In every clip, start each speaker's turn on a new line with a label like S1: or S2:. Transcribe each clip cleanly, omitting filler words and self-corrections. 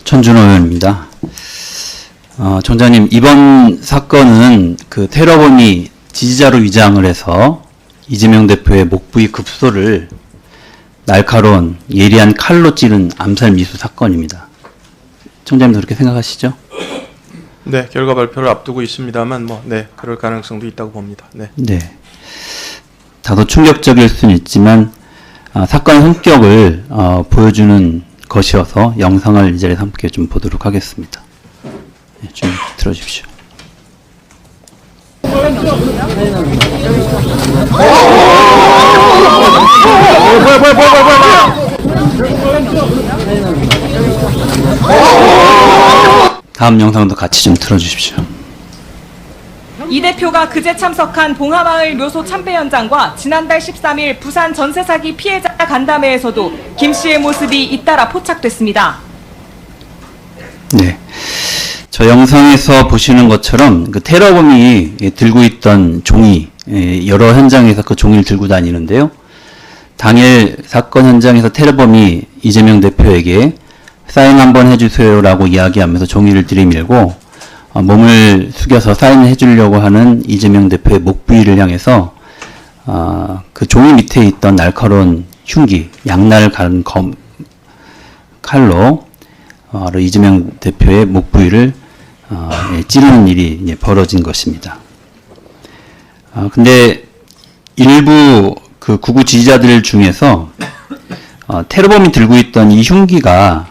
S1: 천준호 의원입니다. 총장님, 이번 사건은 그 테러범이 지지자로 위장을 해서 이재명 대표의 목 부위 급소를 날카로운 예리한 칼로 찌른 암살 미수 사건입니다. 총장님도 그렇게 생각하시죠?
S2: 네, 결과 발표를 앞두고 있습니다만 그럴 가능성도 있다고 봅니다. 네.
S1: 다소 충격적일 수는 있지만 사건의 성격을 보여주는 것이어서 영상을 이 자리에서 함께 좀 보도록 하겠습니다. 네, 좀 들어주십시오. 다음 영상도 같이 좀 들어주십시오.
S3: 이 대표가 그제 참석한 봉하마을 묘소 참배 현장과 지난달 13일 부산 전세 사기 피해자 간담회에서도 김 씨의 모습이 잇따라 포착됐습니다.
S1: 네, 저 영상에서 보시는 것처럼 그 테러범이 들고 있던 종이, 여러 현장에서 그 종이를 들고 다니는데요. 당일 사건 현장에서 테러범이 이재명 대표에게 사인 한번 해주세요라고 이야기하면서 종이를 들이밀고 몸을 숙여서 사인을 해주려고 하는 이재명 대표의 목 부위를 향해서 그 종이 밑에 있던 날카로운 흉기, 양날을 가른 칼로 바로 이재명 대표의 목 부위를 찌르는 일이 벌어진 것입니다. 근데 일부 그 구구 지지자들 중에서 테러범이 들고 있던 이 흉기가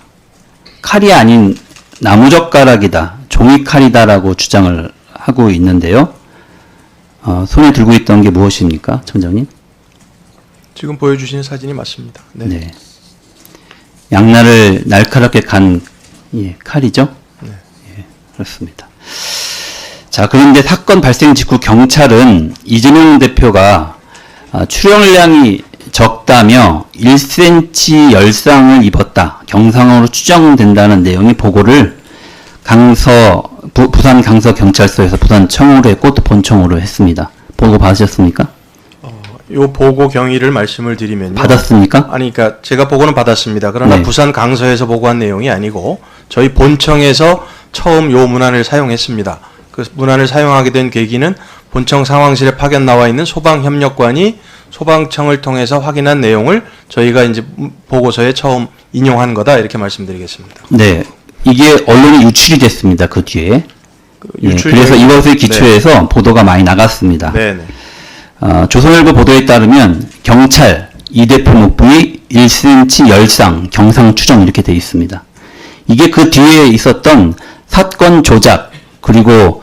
S1: 칼이 아닌 나무젓가락이다, 종이칼이다라고 주장을 하고 있는데요. 손에 들고 있던 게 무엇입니까, 청장님?
S2: 지금 보여주신 사진이 맞습니다.
S1: 네. 양날을 날카롭게 간 칼이죠?
S2: 네.
S1: 그렇습니다. 자, 그런데 사건 발생 직후 경찰은 이재명 대표가 출혈량이 적다며 1cm 열상을 입었다, 경상으로 추정된다는 내용의 보고를 부산 강서경찰서에서 부산청으로 했고 또 본청으로 했습니다. 보고 받으셨습니까?
S2: 요 보고 경위를 말씀을 드리면요.
S1: 받았습니까?
S2: 아니, 그러니까 제가 보고는 받았습니다. 그러나
S1: 네.
S2: 부산 강서에서 보고한 내용이 아니고 저희 본청에서 처음 요 문안을 사용했습니다. 그 문안을 사용하게 된 계기는 본청 상황실에 파견 나와 있는 소방협력관이 소방청을 통해서 확인한 내용을 저희가 이제 보고서에 처음 인용한 거다, 이렇게 말씀드리겠습니다.
S1: 네. 이게 언론에 유출이 됐습니다. 그 뒤에.
S2: 유출
S1: 그래서 이것을 기초해서 보도가 많이 나갔습니다.
S2: 네네.
S1: 조선일보 보도에 따르면 경찰 이 대표 목 부위 1cm 열상 경상 추정 이렇게 되어 있습니다. 이게 그 뒤에 있었던 사건 조작 그리고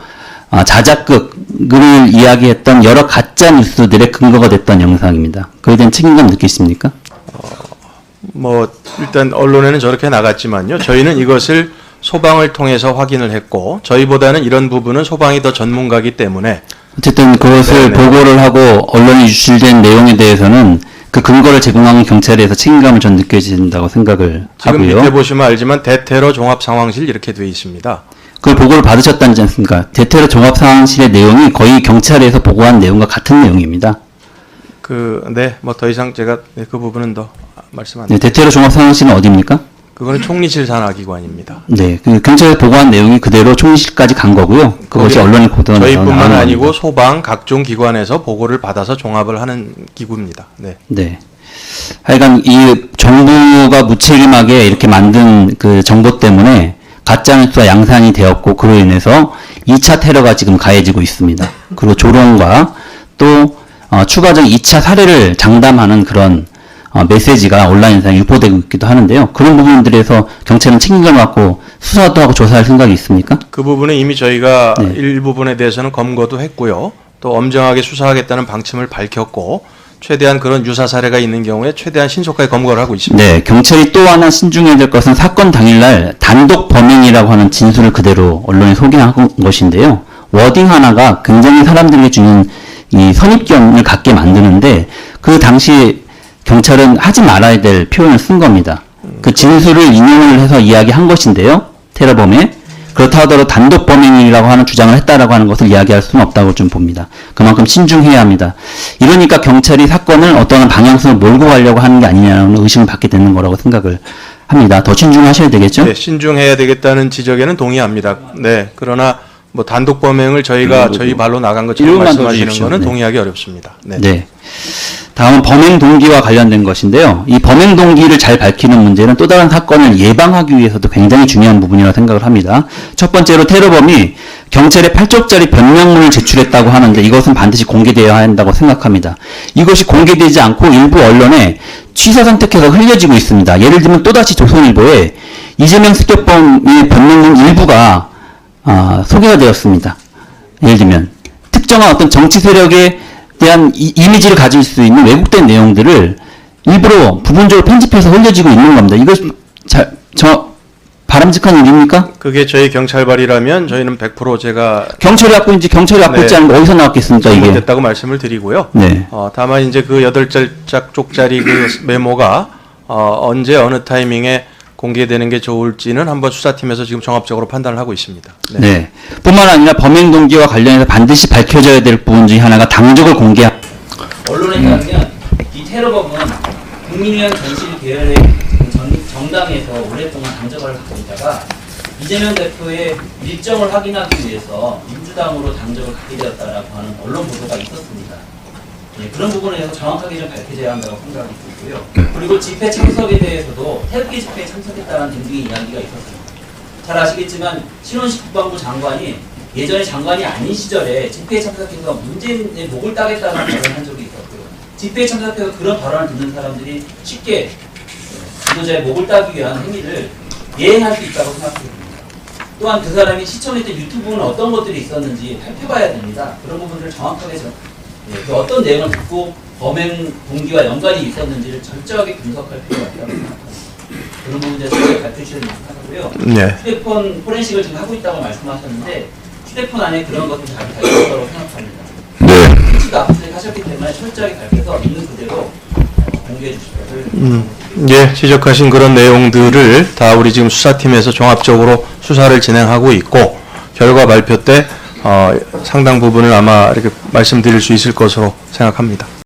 S1: 자작극을 이야기했던 여러 가짜 뉴스들의 근거가 됐던 영상입니다. 그에 대한 책임감 느끼십니까?
S2: 일단 언론에는 저렇게 나갔지만요. 저희는 이것을 소방을 통해서 확인을 했고, 저희보다는 이런 부분은 소방이 더 전문가이기 때문에
S1: 어쨌든 그것을 보고를 하고 언론에 유출된 내용에 대해서는 그 근거를 제공한 경찰에서 책임감을 전 느껴진다고 생각을
S2: 지금
S1: 하고요.
S2: 밑에 보시면 알지만 대테러 종합상황실 이렇게 되어 있습니다.
S1: 그 보고를 받으셨다지 않습니까? 대테러 종합상황실의 내용이 거의 경찰에서 보고한 내용과 같은 내용입니다.
S2: 더 이상 제가 그 부분은 더 말씀 안
S1: 네,
S2: 드릴게요.
S1: 대테러 종합상황실은 어디입니까?
S2: 그거는 총리실 산하기관입니다.
S1: 네, 그 경찰에서 보고한 내용이 그대로 총리실까지 간 거고요. 그것이 언론에 보도가
S2: 저희뿐만 아니고 소방 각종 기관에서 보고를 받아서 종합을 하는 기구입니다. 네.
S1: 네. 하여간 이 정부가 무책임하게 이렇게 만든 그 정보 때문에 가짜뉴스가 양산이 되었고, 그로 인해서 2차 테러가 지금 가해지고 있습니다. 그리고 조롱과 또 추가적인 2차 살해를 장담하는 그런 메시지가 온라인상에 유포되고 있기도 하는데요. 그런 부분들에서 경찰은 책임감을 갖고 수사도 하고 조사할 생각이 있습니까?
S2: 그 부분은 이미 저희가 일부분에 대해서는 검거도 했고요. 또 엄정하게 수사하겠다는 방침을 밝혔고, 최대한 그런 유사 사례가 있는 경우에 최대한 신속하게 검거를 하고 있습니다.
S1: 네, 경찰이 또 하나 신중해야 될 것은 사건 당일날 단독 범행이라고 하는 진술을 그대로 언론에 소개한 것인데요. 워딩 하나가 굉장히 사람들에게 주는 이 선입견을 갖게 만드는데, 그 당시 경찰은 하지 말아야 될 표현을 쓴 겁니다. 그 진술을 인용을 해서 이야기한 것인데요. 테러범에. 그렇다 하더라도 단독 범행이라고 하는 주장을 했다라고 하는 것을 이야기할 수는 없다고 좀 봅니다. 그만큼 신중해야 합니다. 이러니까 경찰이 사건을 어떤 방향성을 몰고 가려고 하는 게 아니냐는 의심을 받게 되는 거라고 생각을 합니다. 더 신중하셔야 되겠죠?
S2: 네, 신중해야 되겠다는 지적에는 동의합니다. 네, 그러나 뭐 단독 범행을 저희가 저희 발로 나간 것처럼
S1: 이름만 더
S2: 말씀하시는
S1: 주십시오.
S2: 것은
S1: 네.
S2: 동의하기 어렵습니다. 네.
S1: 네. 다음은 범행 동기와 관련된 것인데요. 이 범행 동기를 잘 밝히는 문제는 또 다른 사건을 예방하기 위해서도 굉장히 중요한 부분이라고 생각을 합니다. 첫 번째로 테러범이 경찰에 8쪽짜리 변명문을 제출했다고 하는데 이것은 반드시 공개되어야 한다고 생각합니다. 이것이 공개되지 않고 일부 언론에 취사 선택해서 흘려지고 있습니다. 예를 들면 또다시 조선일보에 이재명 습격범의 변명문 일부가 소개가 되었습니다. 예를 들면 특정한 어떤 정치 세력에 대한 이미지를 가질 수 있는 왜곡된 내용들을 일부러 부분적으로 편집해서 흘려지고 있는 겁니다. 이거 바람직한 일입니까?
S2: 그게 저희 경찰발이라면 저희는 100% 제가
S1: 경찰이 갖고
S2: 네.
S1: 있지 않은 거 어디서 나왔겠습니까, 이게?
S2: 잘못됐다고 말씀을 드리고요.
S1: 네.
S2: 다만 이제 그 8쪽짜리 그 메모가 언제 어느 타이밍에 공개되는 게 좋을지는 한번 수사팀에서 지금 종합적으로 판단을 하고 있습니다. 네.
S1: 네. 뿐만 아니라 범행 동기와 관련해서 반드시 밝혀져야 될 부분 중에 하나가 당적을 공개한.
S4: 언론에 따르면 이 테러범은 국민의힘 전실 계열의 정당에서 오랫동안 당적을 갖고 있다가 이재명 대표의 일정을 확인하기 위해서 민주당으로 당적을 갖게 되었다라고 하는 언론 보도가 있었습니다. 네, 그런 부분에 대해서 정확하게 좀 밝혀져야 한다고 생각이 들고요. 그리고 집회 참석에 대해서도 태극기 집회에 참석했다는 등등의 이야기가 있었습니다. 잘 아시겠지만 신원식 국방부 장관이 예전에 장관이 아닌 시절에 집회에 참석해서 문재인의 목을 따겠다는 발언을 한 적이 있었고요. 집회에 참석해서 그런 발언을 듣는 사람들이 쉽게 지도자의 목을 따기 위한 행위를 예행할 수 있다고 생각합니다. 또한 그 사람이 시청했던 유튜브는 어떤 것들이 있었는지 살펴봐야 됩니다. 그런 부분들을 정확하게 그 어떤 내용을 듣고 범행 동기와 연관이 있었는지를 철저하게 분석할 필요가 있다고 생각합니다. 그런 부분에 대해서 밝혀주셔야 생각하고요.
S2: 네.
S4: 휴대폰 포렌식을 지금 하고 있다고 말씀하셨는데 휴대폰 안에 그런 것들이 잘 밝혀졌다고 생각합니다.
S2: 네.
S4: 수치가 압수하셨기 때문에 철저하게 밝혀서 있는 그대로 공개해 주실 것을
S2: 예, 지적하신 그런 내용들을 다 우리 지금 수사팀에서 종합적으로 수사를 진행하고 있고 결과 발표 때 상당 부분을 아마 이렇게 말씀드릴 수 있을 것으로 생각합니다.